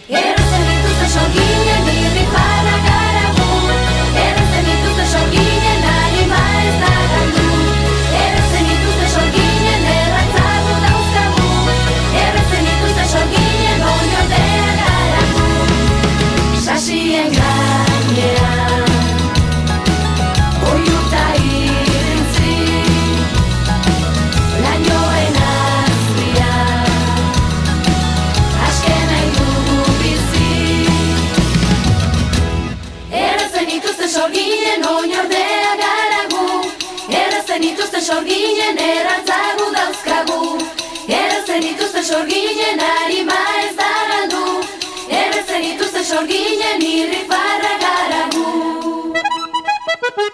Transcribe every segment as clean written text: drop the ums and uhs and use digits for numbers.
Erretzen dituzte sorginen irrifarra garagu, erretzen dituzte sorginen anima ez da galdu, erretzen dituzte sorginen erratzago dauzkagu, erretzen dituzte sorginen oinordea garagu. Sasien gainean oiuta irintzi, lainoen azpian asken nahi dugu bizi. Erretzen dituzte sorginen oinordea garagu, erretzen dituzte sorginen erratzagu dauzkagu, erretzen dituzte sorginen arima ez da galdu, erretzen dituzte sorginen irrifarra garagu.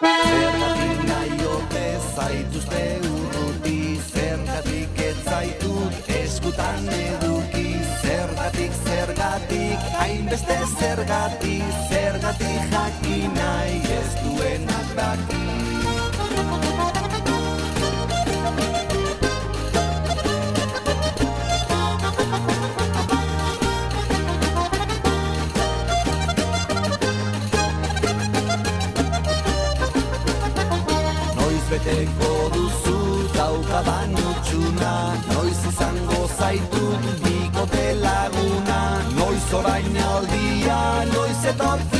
Zergatik nahi ote zaituzte urruti, zergatik ez zaitut eskutan eduki, zergatik, hainbeste zergatik jakin nahi ez duenak daki. Noiz beteko duzu daukadan utxuna, noiz izango zaitut bikote laguna, noiz orain aldia, noiz etorki